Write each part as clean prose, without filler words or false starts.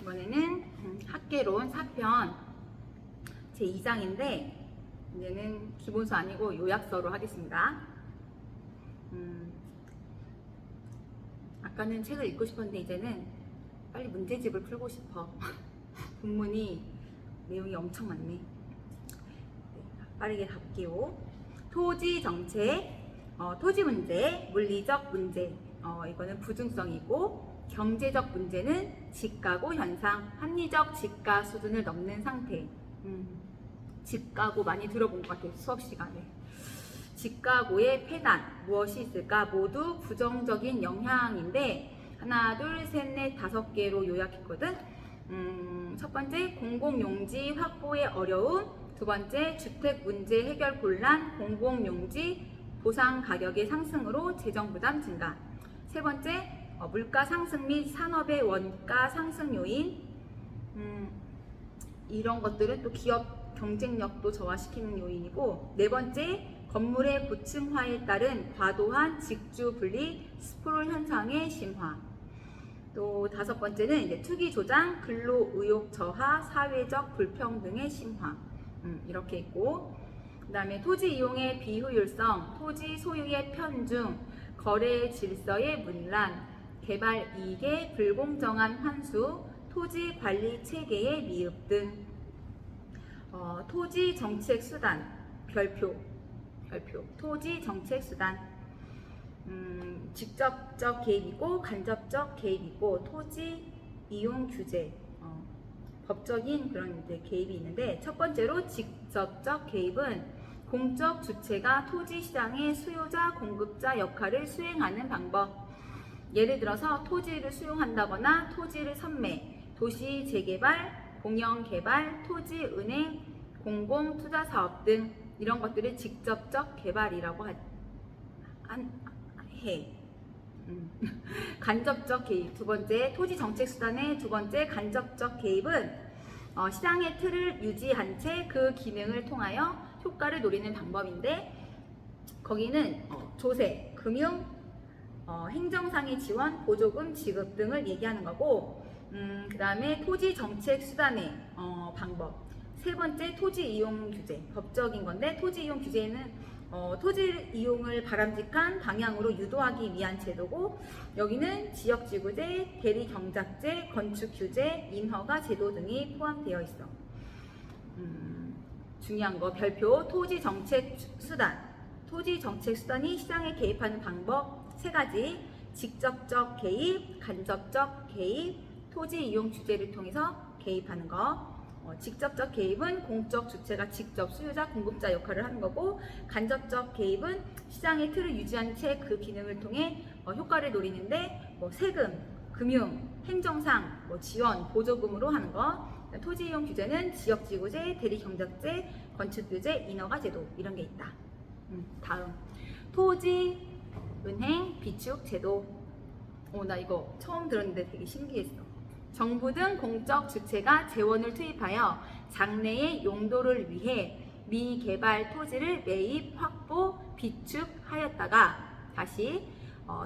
이번에는 학개론 4편 제2장인데 이제는 기본서 아니고 요약서로 하겠습니다. 아까는 책을 읽고 싶었는데 이제는 빨리 문제집을 풀고 싶어. 본문이 내용이 엄청 많네. 네, 빠르게 가볼게요. 토지 정책, 토지 문제, 물리적 문제, 이거는 부증성이고, 경제적 문제는 집가구 현상, 합리적 집가 수준을 넘는 상태. 집가구 많이 들어본 것 같아요, 수업 시간에. 집가구의 폐단, 무엇이 있을까? 모두 부정적인 영향인데, 하나, 둘, 셋, 넷, 5개로 요약했거든. 첫 번째, 공공용지 확보의 어려움. 두 번째, 주택 문제 해결 곤란, 공공용지 보상 가격의 상승으로 재정 부담 증가. 세 번째, 물가 상승 및 산업의 원가 상승 요인. 이런 것들은 또 기업 경쟁력도 저하시키는 요인이고, 네 번째, 건물의 고층화에 따른 과도한 직주 분리 스프롤 현상의 심화. 또 5번째는 이제 투기 조장, 근로 의욕 저하, 사회적 불평등의 심화. 이렇게 있고, 그 다음에 토지 이용의 비효율성, 토지 소유의 편중, 거래 질서의 문란, 개발 이익의 불공정한 환수, 토지 관리 체계의 미흡 등. 토지 정책 수단, 별표. 토지 정책 수단. 직접적 개입이고 간접적 개입이고 토지 이용 규제, 법적인 그런 이제 개입이 있는데, 첫 번째로 직접적 개입은 공적 주체가 토지 시장의 수요자 공급자 역할을 수행하는 방법. 예를 들어서 토지를 수용한다거나 토지를 선매, 도시 재개발, 공영개발, 토지은행, 공공투자사업 등 이런 것들을 직접적 개발이라고 해. 간접적 개입, 두 번째 토지 정책 수단의 두 번째 간접적 개입은 시장의 틀을 유지한 채 그 기능을 통하여 효과를 노리는 방법인데, 거기는 조세, 금융, 행정상의 지원, 보조금 지급 등을 얘기하는 거고, 그 다음에 토지 정책 수단의 방법. 세 번째, 토지 이용 규제, 법적인 건데, 토지 이용 규제는 토지 이용을 바람직한 방향으로 유도하기 위한 제도고, 여기는 지역지구제, 대리경작제, 건축규제, 인허가 제도 등이 포함되어 있어. 중요한 거 별표, 토지 정책 수단. 토지 정책 수단이 시장에 개입하는 방법 3가지. 직접적 개입, 간접적 개입, 토지 이용 규제를 통해서 개입하는 거. 직접적 개입은 공적 주체가 직접 수요자 공급자 역할을 하는 거고, 간접적 개입은 시장의 틀을 유지한 채 그 기능을 통해 효과를 노리는데, 세금, 금융, 행정상, 지원, 보조금으로 하는 거. 토지 이용 규제는 지역지구제, 대리경작제, 건축규제, 인허가 제도 이런 게 있다. 다음, 토지 은행 비축 제도. 나 이거 처음 들었는데 되게 신기했어. 정부 등 공적 주체가 재원을 투입하여 장래의 용도를 위해 미개발 토지를 매입, 확보, 비축하였다가, 다시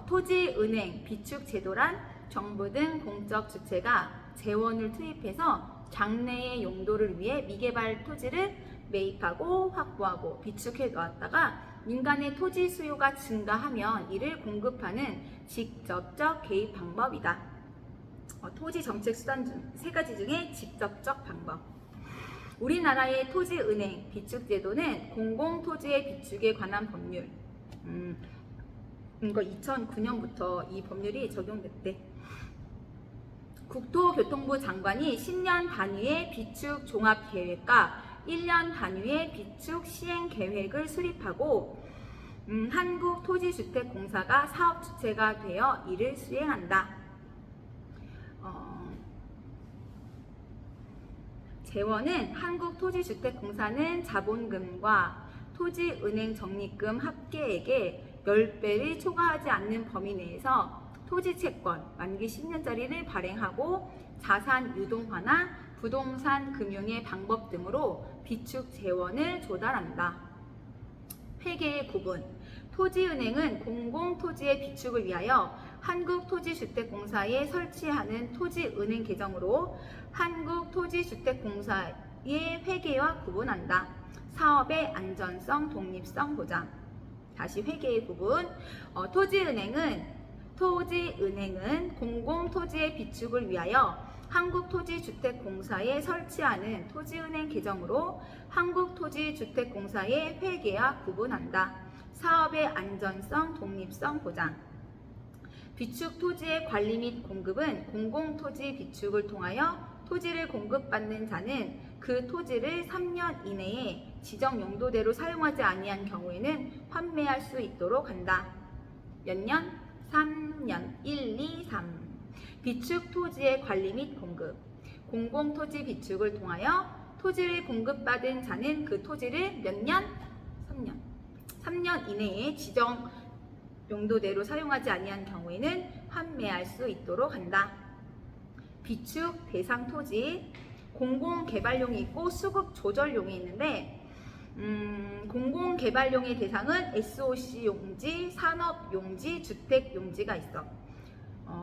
토지은행 비축 제도란 정부 등 공적 주체가 재원을 투입해서 장래의 용도를 위해 미개발 토지를 매입하고 확보하고 비축해 놓았다가 민간의 토지 수요가 증가하면 이를 공급하는 직접적 개입 방법이다. 토지 정책 수단 중 3가지 중에 직접적 방법. 우리나라의 토지은행 비축제도는 공공토지의 비축에 관한 법률. 이거 2009년부터 이 법률이 적용됐대. 국토교통부 장관이 10년 단위의 비축 종합계획과 1년 단위의 비축 시행계획을 수립하고, 한국토지주택공사가 사업주체가 되어 이를 수행한다. 재원은 한국토지주택공사는 자본금과 토지은행 적립금 합계액의 10배를 초과하지 않는 범위 내에서 토지채권 만기 10년짜리를 발행하고 자산 유동화나 부동산 금융의 방법 등으로 비축 재원을 조달한다. 회계의 구분. 토지은행은 공공토지의 비축을 위하여 한국토지주택공사에 설치하는 토지은행 계정으로 한국토지주택공사의 회계와 구분한다. 사업의 안전성, 독립성 보장. 다시 회계의 구분. 토지은행은 공공토지의 비축을 위하여 한국토지주택공사에 설치하는 토지은행 계정으로 한국토지주택공사의 회계와 구분한다. 사업의 안전성, 독립성 보장. 비축 토지의 관리 및 공급은 공공토지 비축을 통하여 토지를 공급받는 자는 그 토지를 3년 이내에 지정 용도대로 사용하지 아니한 경우에는 환매할 수 있도록 한다. 몇 년? 3년. 1, 2, 3. 비축 토지의 관리 및 공급. 공공토지 비축을 통하여 토지를 공급받은 자는 그 토지를 몇 년? 3년. 3년 이내에 지정 용도대로 사용하지 아니한 경우에는 환매할 수 있도록 한다. 비축 대상 토지. 공공개발용이 있고 수급조절용이 있는데 공공개발용의 대상은 SOC 용지, 산업용지, 주택용지가 있어.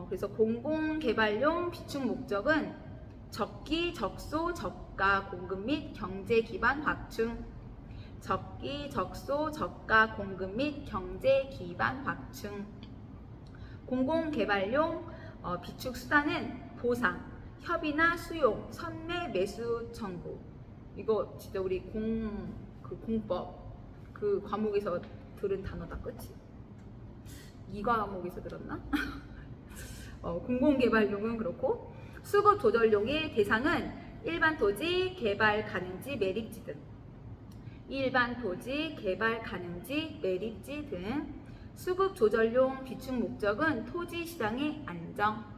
그래서 공공개발용 비축 목적은 적기, 적소, 저가 공급 및 경제기반 확충. 적기, 적소, 저가 공급 및 경제기반 확충. 공공개발용 비축 수단은 보상, 협의나 수용, 선매, 매수 청구. 이거 진짜 우리 공법 그 과목에서 들은 단어다, 그치? 이 과목에서 들었나? 공공개발용은 그렇고, 수급조절용의 대상은 일반 토지, 개발 가능지, 매립지 등. 일반 토지, 개발 가능지, 매립지 등. 수급조절용 비축 목적은 토지시장의 안정,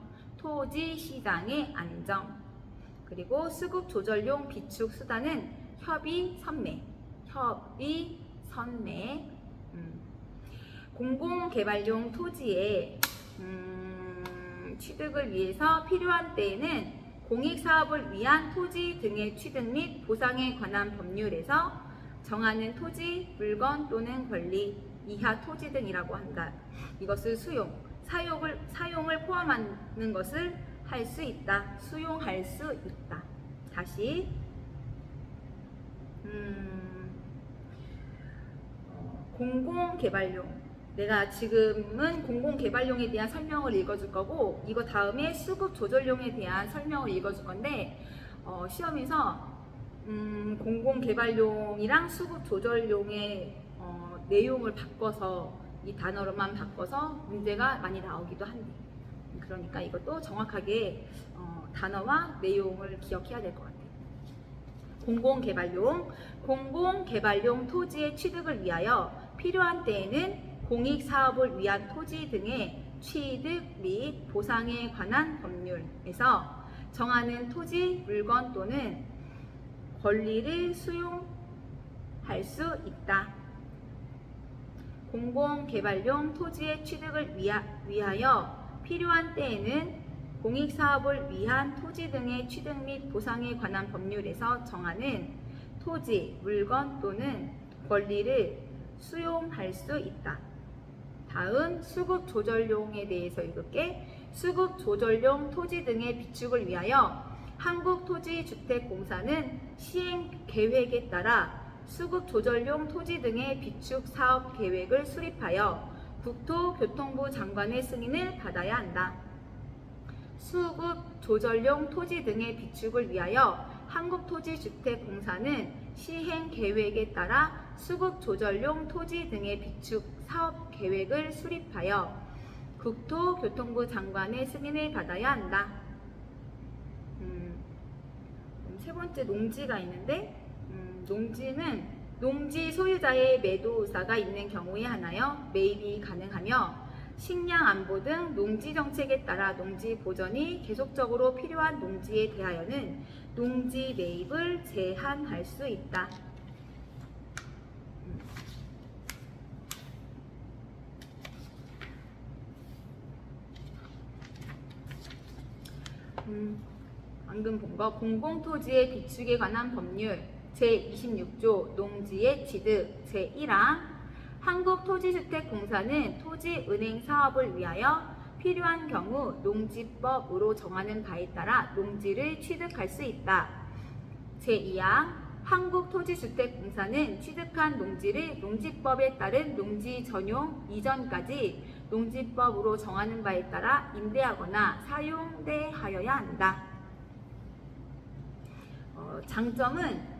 그리고 수급조절용 비축 수단은 협의, 선매. 공공개발용 토지의 취득을 위해서 필요한 때에는 공익사업을 위한 토지 등의 취득 및 보상에 관한 법률에서 정하는 토지, 물건 또는 권리, 이하 토지 등이라고 한다. 이것을 사용을 포함하는 것을 할 수 있다. 수용할 수 있다. 다시 공공개발용. 내가 지금은 공공개발용에 대한 설명을 읽어줄 거고, 이거 다음에 수급조절용에 대한 설명을 읽어줄 건데, 시험에서 공공개발용이랑 수급조절용의 내용을 바꿔서 이 단어로만 바꿔서 문제가 많이 나오기도 한대. 그러니까 이것도 정확하게 단어와 내용을 기억해야 될 것 같아요. 공공개발용 토지의 취득을 위하여 필요한 때에는 공익사업을 위한 토지 등의 취득 및 보상에 관한 법률에서 정하는 토지, 물건 또는 권리를 수용할 수 있다. 공공개발용 토지의 취득을 위하여 필요한 때에는 공익사업을 위한 토지 등의 취득 및 보상에 관한 법률에서 정하는 토지, 물건 또는 권리를 수용할 수 있다. 다음 수급조절용에 대해서 읽을게. 수급조절용 토지 등의 비축을 위하여 한국토지주택공사는 시행계획에 따라 수급조절용 토지 등의 비축 사업 계획을 수립하여 국토교통부 장관의 승인을 받아야 한다. 수급조절용 토지 등의 비축을 위하여 한국토지주택공사는 시행계획에 따라 수급조절용 토지 등의 비축 사업 계획을 수립하여 국토교통부 장관의 승인을 받아야 한다. 세 번째 농지가 있는데, 농지는 농지 소유자의 매도 의사가 있는 경우에 하나여 매입이 가능하며 식량 안보 등 농지 정책에 따라 농지 보전이 계속적으로 필요한 농지에 대하여는 농지 매입을 제한할 수 있다. 방금 본 거 공공토지의 비축에 관한 법률 제26조 농지의 취득 제1항 한국토지주택공사는 토지은행 사업을 위하여 필요한 경우 농지법으로 정하는 바에 따라 농지를 취득할 수 있다. 제2항 한국토지주택공사는 취득한 농지를 농지법에 따른 농지 전용 이전까지 농지법으로 정하는 바에 따라 임대하거나 사용대하여야 한다. 장점은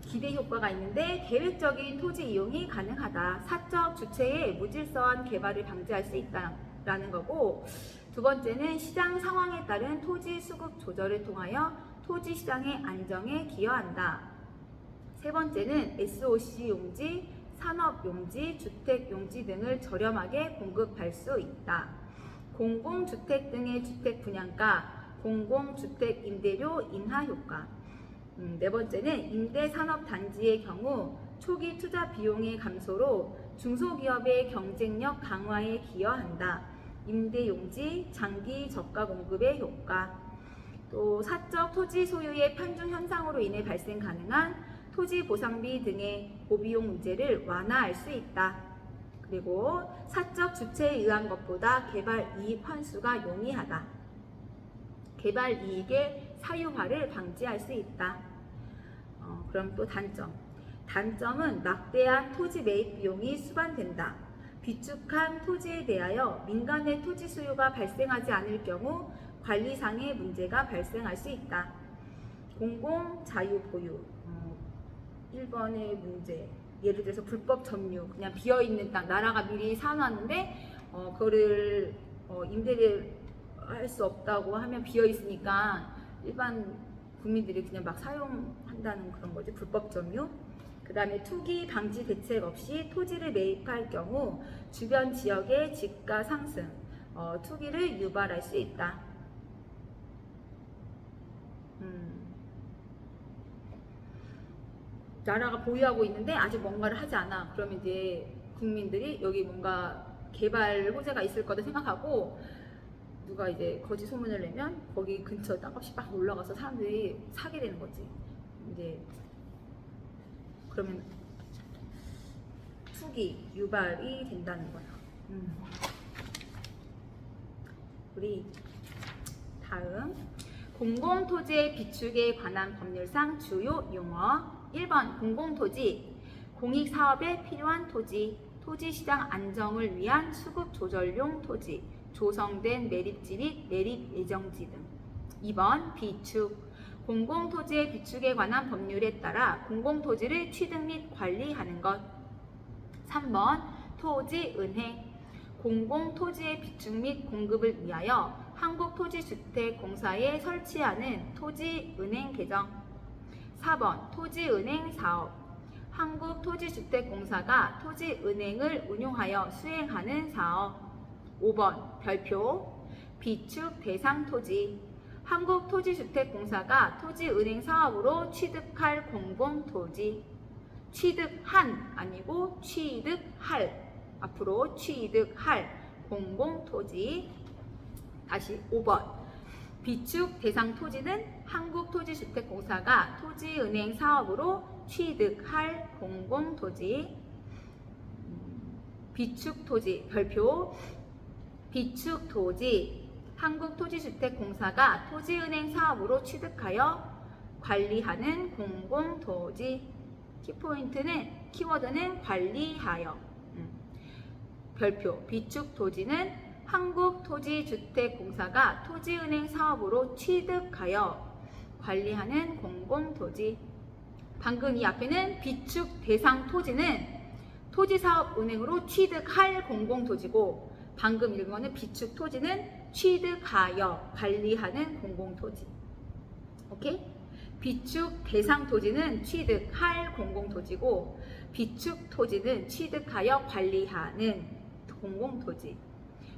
기대 효과가 있는데 계획적인 토지 이용이 가능하다. 사적 주체의 무질서한 개발을 방지할 수 있다라는 거고, 두 번째는 시장 상황에 따른 토지 수급 조절을 통하여 토지 시장의 안정에 기여한다. 세 번째는 SOC 용지, 산업 용지, 주택 용지 등을 저렴하게 공급할 수 있다. 공공주택 등의 주택 분양가, 공공주택 임대료 인하 효과. 네 번째는 임대산업단지의 경우 초기 투자 비용의 감소로 중소기업의 경쟁력 강화에 기여한다. 임대용지, 장기 저가 공급의 효과. 또 사적 토지 소유의 편중 현상으로 인해 발생 가능한 토지 보상비 등의 고비용 문제를 완화할 수 있다. 그리고 사적 주체에 의한 것보다 개발 이익 환수가 용이하다. 개발 이익의 사유화를 방지할 수 있다. 그럼 또 단점. 단점은 막대한 토지 매입 비용이 수반된다. 비축한 토지에 대하여 민간의 토지 수요가 발생하지 않을 경우 관리상의 문제가 발생할 수 있다. 공공 자유 보유. 1번의 문제. 예를 들어서 불법 점유. 그냥 비어있는 땅. 나라가 미리 사놨는데 그거를 임대를 할 수 없다고 하면 비어있으니까 일반 국민들이 그냥 막 사용한다는 그런 거지. 불법 점유. 그 다음에 투기 방지 대책 없이 토지를 매입할 경우 주변 지역의 집가 상승, 투기를 유발할 수 있다. 나라가 보유하고 있는데 아직 뭔가를 하지 않아. 그러면 이제 국민들이 여기 뭔가 개발 호재가 있을 거다 생각하고 누가 이제 거짓 소문을 내면 거기 근처 땅값이 막 올라가서 사람들이 사게 되는 거지. 이제 그러면 투기 유발이 된다는 거야. 우리 다음 공공토지의 비축에 관한 법률상 주요 용어. 1번 공공토지, 공익사업에 필요한 토지, 토지시장 안정을 위한 수급조절용 토지, 조성된 매립지 및 매립 예정지 등. 2번 비축, 공공토지의 비축에 관한 법률에 따라 공공토지를 취득 및 관리하는 것. 3번 토지은행, 공공토지의 비축 및 공급을 위하여 한국토지주택공사에 설치하는 토지은행 개정. 4번 토지은행 사업, 한국토지주택공사가 토지은행을 운용하여 수행하는 사업. 5번 별표, 비축 대상 토지, 한국토지주택공사가 토지은행 사업으로 취득할 공공토지. 취득한 아니고 취득할, 앞으로 취득할 공공토지. 다시 5번 비축 대상 토지는 한국토지주택공사가 토지은행 사업으로 취득할 공공토지. 비축토지 별표, 비축토지, 한국토지주택공사가 토지은행 사업으로 취득하여 관리하는 공공토지. 키포인트는, 키워드는 관리하여. 별표, 비축토지는 한국토지주택공사가 토지은행 사업으로 취득하여 관리하는 공공토지. 방금 이 앞에는 비축 대상 토지는 토지사업은행으로 취득할 공공토지고, 방금 읽은 거는 비축 토지는 취득하여 관리하는 공공토지. 오케이? 비축 대상 토지는 취득할 공공토지고, 비축 토지는 취득하여 관리하는 공공토지.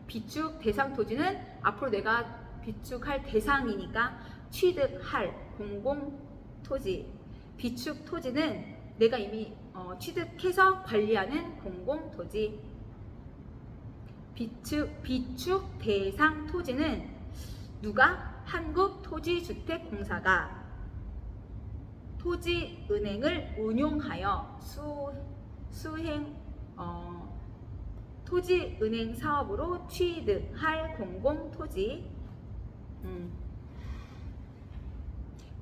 비축 대상 토지는 앞으로 내가 비축할 대상이니까 취득할 공공토지. 비축 토지는 내가 이미 취득해서 관리하는 공공토지. 비축 대상 토지는 누가? 한국토지주택공사가 토지은행을 운용하여 토지은행 사업으로 취득할 공공토지.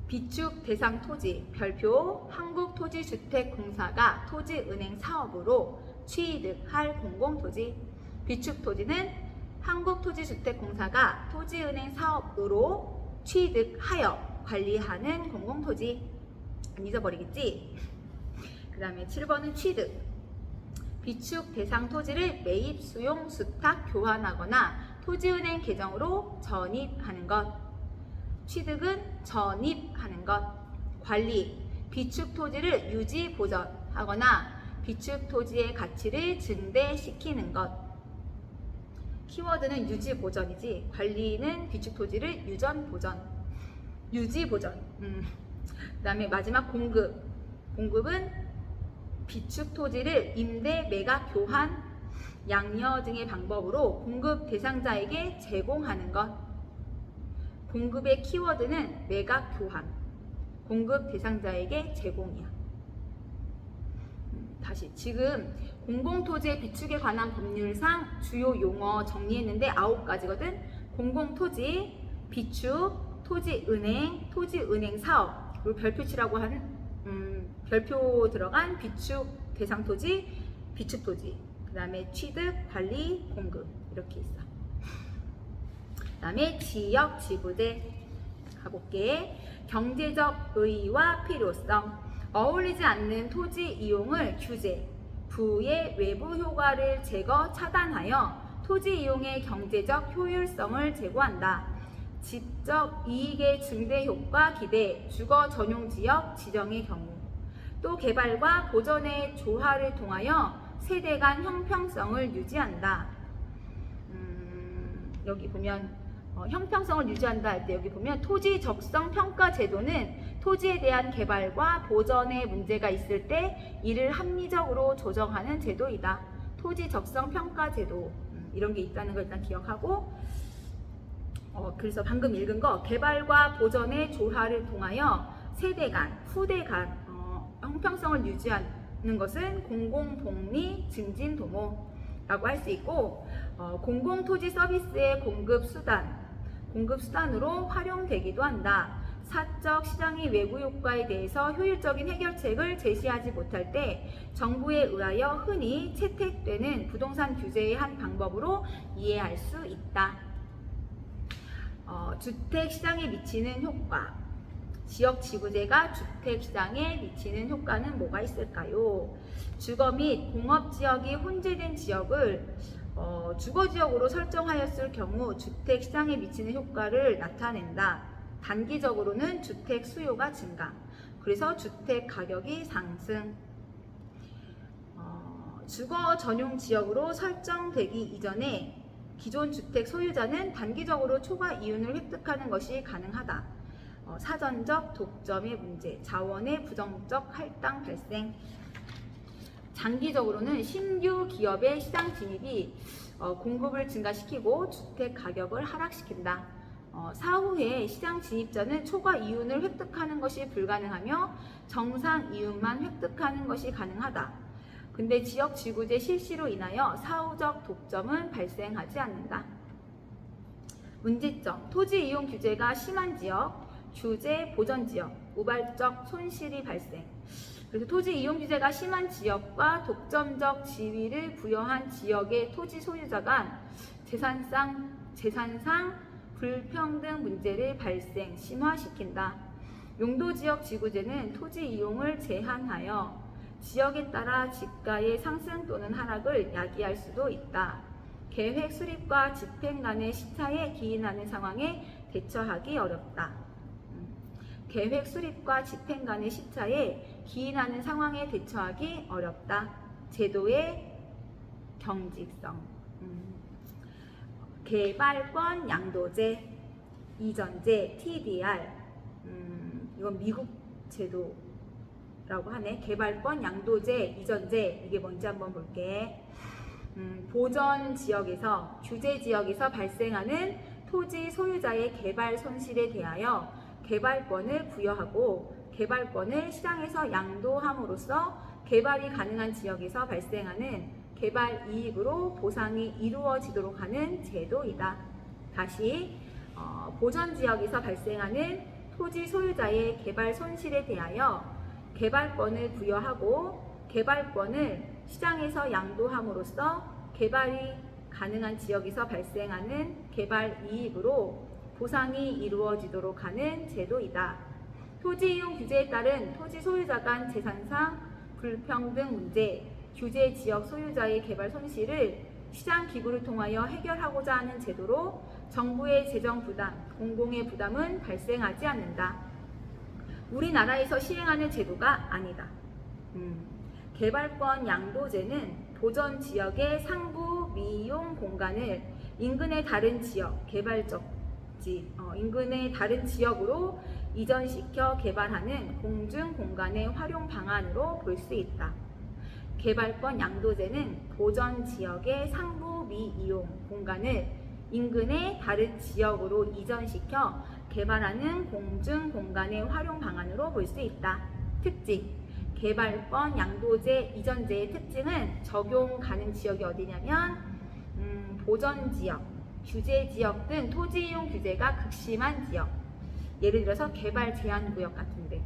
비축 대상 토지. 별표 한국토지주택공사가 토지은행 사업으로 취득할 공공토지. 비축 토지는 한국토지주택공사가 토지은행 사업으로 취득하여 관리하는 공공토지. 안 잊어버리겠지? 그 다음에 7번은 취득. 비축 대상 토지를 매입, 수용, 수탁, 교환하거나 토지은행 계정으로 전입하는 것. 취득은 전입하는 것. 관리. 비축 토지를 유지, 보전하거나 비축 토지의 가치를 증대시키는 것. 키워드는 유지, 보전이지 관리는 비축 토지를 유전, 보전. 유지, 보전. 그 다음에 마지막 공급. 공급은 비축 토지를 임대, 매각, 교환, 양려 등의 방법으로 공급 대상자에게 제공하는 것. 공급의 키워드는 매각, 교환. 공급 대상자에게 제공이야. 다시 지금 공공토지의 비축에 관한 법률상 주요 용어 정리했는데 9가지거든. 공공토지, 비축, 토지은행, 토지은행 사업, 그리고 별표치라고 한 별표 들어간 비축 대상 토지, 비축 토지, 그 다음에 취득, 관리, 공급 이렇게 있어. 그 다음에 지역 지구제 가볼게. 경제적 의의와 필요성. 어울리지 않는 토지 이용을 규제, 부의 외부 효과를 제거, 차단하여 토지 이용의 경제적 효율성을 제고한다. 집적 이익의 증대 효과 기대, 주거 전용 지역 지정의 경우. 또 개발과 보전의 조화를 통하여 세대 간 형평성을 유지한다. 여기 보면 형평성을 유지한다 할 때 여기 보면 토지 적성 평가 제도는 토지에 대한 개발과 보전의 문제가 있을 때 이를 합리적으로 조정하는 제도이다. 토지 적성 평가 제도 이런 게 있다는 걸 일단 기억하고, 그래서 방금 읽은 거 개발과 보전의 조화를 통하여 세대 간, 후대 간 형평성을 유지하는 것은 공공복리 증진 도모라고 할 수 있고, 공공토지 서비스의 공급수단으로 활용되기도 한다. 사적 시장의 외부 효과에 대해서 효율적인 해결책을 제시하지 못할 때 정부에 의하여 흔히 채택되는 부동산 규제의 한 방법으로 이해할 수 있다. 주택시장에 미치는 효과. 지역지구제가 주택시장에 미치는 효과는 뭐가 있을까요? 주거 및 공업지역이 혼재된 지역을 주거지역으로 설정하였을 경우 주택시장에 미치는 효과를 나타낸다. 단기적으로는 주택 수요가 증가, 그래서 주택 가격이 상승. 주거 전용 지역으로 설정되기 이전에 기존 주택 소유자는 단기적으로 초과 이윤을 획득하는 것이 가능하다. 사전적 독점의 문제, 자원의 부정적 할당 발생. 장기적으로는 신규 기업의 시장 진입이 공급을 증가시키고 주택 가격을 하락시킨다. 사후에 시장 진입자는 초과 이윤을 획득하는 것이 불가능하며 정상 이윤만 획득하는 것이 가능하다. 근데 지역 지구제 실시로 인하여 사후적 독점은 발생하지 않는다. 문제점. 토지 이용 규제가 심한 지역, 규제 보전 지역, 우발적 손실이 발생. 그래서 토지 이용 규제가 심한 지역과 독점적 지위를 부여한 지역의 토지 소유자 간 재산상 불평등 문제를 심화시킨다. 용도지역 지구제는 토지 이용을 제한하여 지역에 따라 지가의 상승 또는 하락을 야기할 수도 있다. 계획 수립과 집행 간의 시차에 기인하는 상황에 대처하기 어렵다. 계획 수립과 집행 간의 시차에 기인하는 상황에 대처하기 어렵다. 제도의 경직성. 개발권 양도제, 이전제, TDR. 이건 미국 제도라고 하네. 개발권 양도제, 이전제. 이게 뭔지 한번 볼게. 보전 지역에서, 규제 지역에서 발생하는 토지 소유자의 개발 손실에 대하여 개발권을 부여하고 개발권을 시장에서 양도함으로써 개발이 가능한 지역에서 발생하는 개발 이익으로 보상이 이루어지도록 하는 제도이다. 다시 보전 지역에서 발생하는 토지 소유자의 개발 손실에 대하여 개발권을 부여하고 개발권을 시장에서 양도함으로써 개발이 가능한 지역에서 발생하는 개발 이익으로 보상이 이루어지도록 하는 제도이다. 토지 이용 규제에 따른 토지 소유자 간 재산상 불평등 문제, 규제 지역 소유자의 개발 손실을 시장 기구를 통하여 해결하고자 하는 제도로 정부의 재정 부담, 공공의 부담은 발생하지 않는다. 우리나라에서 시행하는 제도가 아니다. 개발권 양도제는 보전 지역의 상부 미용 공간을 인근의 다른 지역, 인근의 다른 지역으로 이전시켜 개발하는 공중 공간의 활용 방안으로 볼 수 있다. 개발권 양도제는 보전 지역의 상부 미이용 공간을 인근의 다른 지역으로 이전시켜 개발하는 공중 공간의 활용 방안으로 볼 수 있다. 특징: 개발권 양도제 이전제의 특징은 적용 가능 지역이 어디냐면 보전 지역, 규제 지역 등 토지 이용 규제가 극심한 지역, 예를 들어서 개발 제한 구역 같은데.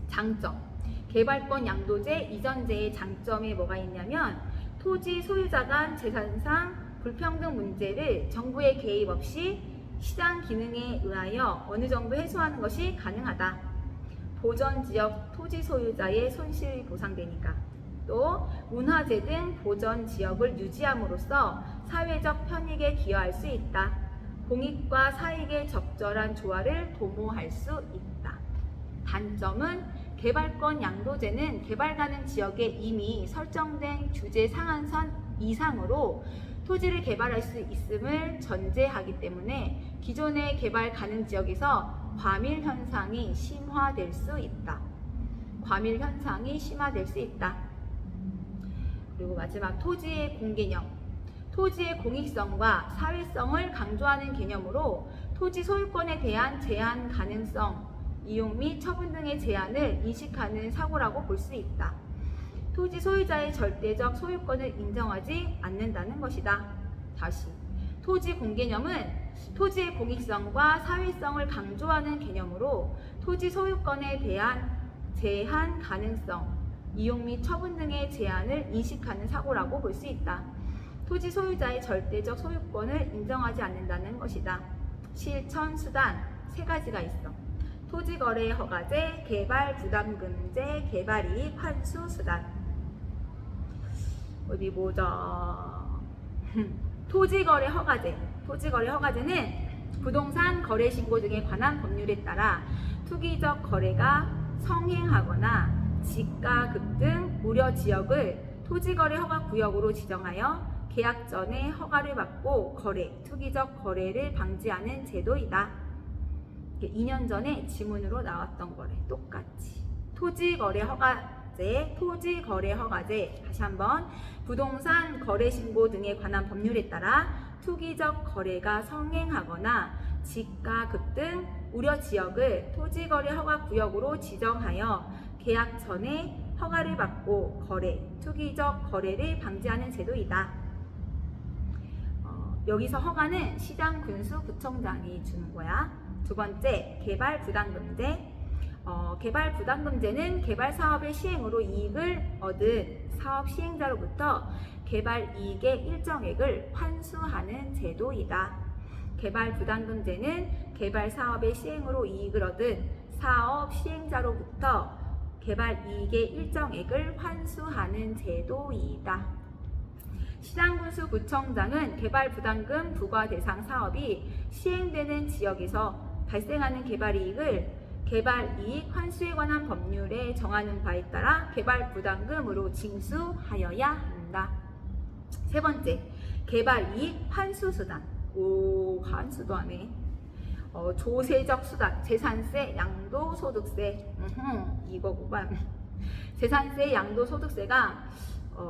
장점: 개발권 양도제 이전제의 장점이 뭐가 있냐면 토지 소유자 간 재산상 불평등 문제를 정부의 개입 없이 시장 기능에 의하여 어느 정도 해소하는 것이 가능하다. 보전 지역 토지 소유자의 손실이 보상되니까. 또 문화재 등 보전 지역을 유지함으로써 사회적 편익에 기여할 수 있다. 공익과 사익의 적절한 조화를 도모할 수 있다. 단점은 개발권 양도제는 개발 가능 지역에 이미 설정된 규제 상한선 이상으로 토지를 개발할 수 있음을 전제하기 때문에 기존의 개발 가능 지역에서 과밀 현상이 심화될 수 있다. 과밀 현상이 심화될 수 있다. 그리고 마지막 토지의 공개념. 토지의 공익성과 사회성을 강조하는 개념으로 토지 소유권에 대한 제한 가능성, 이용 및 처분 등의 제한을 인식하는 사고라고 볼 수 있다. 토지 소유자의 절대적 소유권을 인정하지 않는다는 것이다. 다시, 토지 공개념은 토지의 공익성과 사회성을 강조하는 개념으로 토지 소유권에 대한 제한 가능성, 이용 및 처분 등의 제한을 인식하는 사고라고 볼 수 있다. 토지 소유자의 절대적 소유권을 인정하지 않는다는 것이다. 실천 수단 3가지가 있어. 토지거래 허가제, 개발 부담금제, 개발이익 환수 수단. 어디 보자. 토지거래 허가제. 토지거래 허가제는 부동산 거래 신고 등에 관한 법률에 따라 투기적 거래가 성행하거나 지가급 등 우려 지역을 토지거래 허가 구역으로 지정하여 계약 전에 허가를 받고 거래, 투기적 거래를 방지하는 제도이다. 2년 전에 지문으로 나왔던 거래 똑같이. 토지거래 허가제, 토지거래 허가제. 다시 한번. 부동산 거래 신고 등에 관한 법률에 따라 투기적 거래가 성행하거나 지가급 등 우려 지역을 토지거래 허가 구역으로 지정하여 계약 전에 허가를 받고 거래, 투기적 거래를 방지하는 제도이다. 여기서 허가는 시장군수구청장이 주는 거야. 2번째, 개발 부담금제. 개발 부담금제는 개발 사업의 시행으로 이익을 얻은 사업 시행자로부터 개발 이익의 일정액을 환수하는 제도이다. 개발 부담금제는 개발 사업의 시행으로 이익을 얻은 사업 시행자로부터 개발 이익의 일정액을 환수하는 제도이다. 시장군수구청장은 개발 부담금 부과 대상 사업이 시행되는 지역에서 발생하는 개발 이익을 개발 이익 환수에 관한 법률에 정하는 바에 따라 개발 부담금으로 징수하여야 한다. 3번째, 개발 이익 환수 수단. 환수도 하네. 조세적 수단, 재산세, 양도소득세. 이거구만. 재산세, 양도소득세가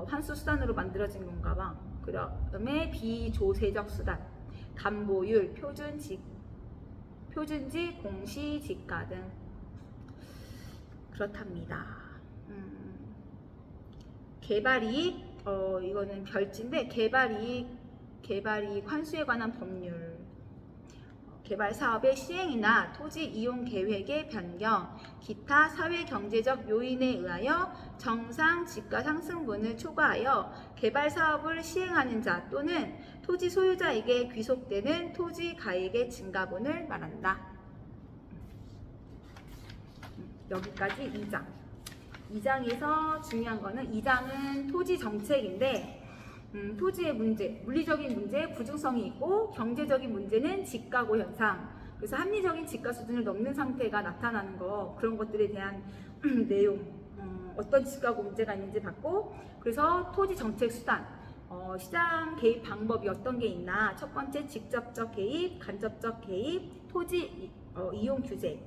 환수 수단으로 만들어진 건가 봐. 그 다음에 비조세적 수단, 담보율, 표준지, 공시지가 등 그렇답니다. 개발이익 이거는 별지인데 개발이익 환수에 관한 법률. 개발 사업의 시행이나 토지 이용 계획의 변경, 기타 사회 경제적 요인에 의하여 정상 지가 상승분을 초과하여 개발 사업을 시행하는 자 또는 토지 소유자에게 귀속되는 토지 가액의 증가분을 말한다. 여기까지 2장. 2장에서 중요한 거는 2장은 토지 정책인데 토지의 문제, 물리적인 문제, 부증성이 있고 경제적인 문제는 지가고 현상. 그래서 합리적인 지가 수준을 넘는 상태가 나타나는 거, 그런 것들에 대한 내용, 어떤 지가고 문제가 있는지 봤고, 그래서 토지 정책 수단, 시장 개입 방법이 어떤 게 있나. 첫 번째 직접적 개입, 간접적 개입, 토지 이용 규제.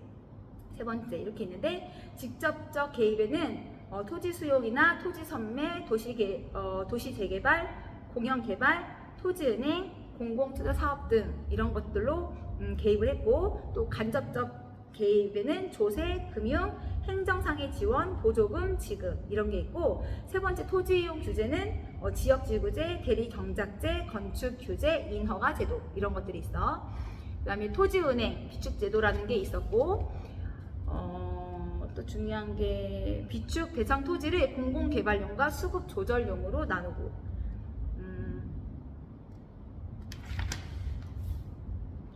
세 번째 이렇게 있는데, 직접적 개입에는 토지 수용이나 토지 선매, 도시 재개발, 공영개발, 토지은행, 공공투자 사업 등 이런 것들로 개입을 했고, 또 간접적 개입에는 조세, 금융, 행정상의 지원, 보조금 지급 이런 게 있고, 세 번째 토지 이용 규제는 지역지구제, 대리경작제, 건축규제, 인허가 제도 이런 것들이 있어. 그 다음에 토지은행 비축제도라는 게 있었고, 또 중요한 게 비축 대상 토지를 공공개발용과 수급 조절용으로 나누고,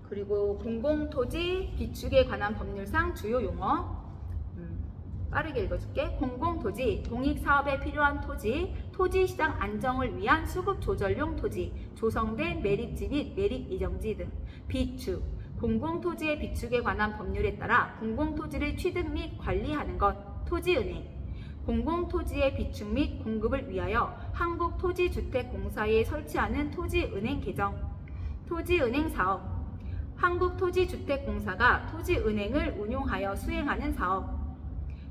그리고 공공토지 비축에 관한 법률상 주요 용어. 빠르게 읽어줄게. 공공토지, 공익사업에 필요한 토지, 토지시장 안정을 위한 수급 조절용 토지, 조성된 매립지 및 매립 예정지 등. 비축, 공공토지의 비축에 관한 법률에 따라 공공토지를 취득 및 관리하는 것, 토지은행. 공공토지의 비축 및 공급을 위하여 한국토지주택공사에 설치하는 토지은행 개정, 토지은행 사업. 한국토지주택공사가 토지은행을 운용하여 수행하는 사업.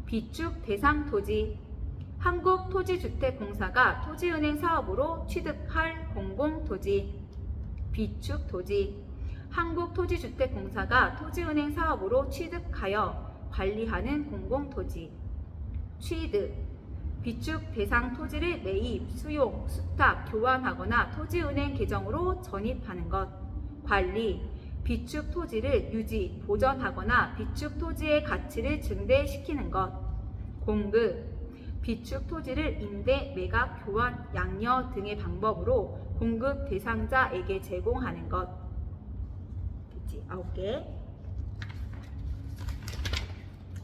비축 대상 토지, 한국토지주택공사가 토지은행 사업으로 취득할 공공토지. 비축 토지, 한국토지주택공사가 토지은행 사업으로 취득하여 관리하는 공공토지. 취득, 비축 대상 토지를 매입, 수용, 수탁, 교환하거나 토지은행 계정으로 전입하는 것. 관리, 비축 토지를 유지, 보전하거나 비축 토지의 가치를 증대시키는 것. 공급, 비축 토지를 임대, 매각, 교환, 양려 등의 방법으로 공급 대상자에게 제공하는 것. 됐지? 9개.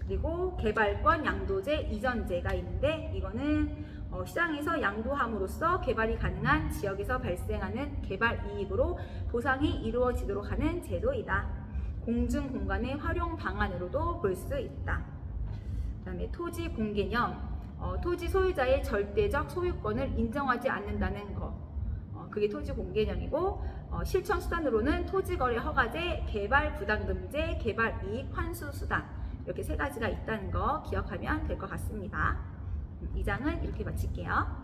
그리고 개발권 양도제 이전제가 있는데, 이거는 시장에서 양도함으로써 개발이 가능한 지역에서 발생하는 개발 이익으로 보상이 이루어지도록 하는 제도이다. 공중공간의 활용 방안으로도 볼 수 있다. 그 다음에 토지 공개념, 토지 소유자의 절대적 소유권을 인정하지 않는다는 것. 그게 토지 공개념이고, 실천 수단으로는 토지거래 허가제, 개발 부담금제, 개발 이익 환수 수단, 이렇게 세 가지가 있다는 거 기억하면 될 것 같습니다. 이 장은 이렇게 마칠게요.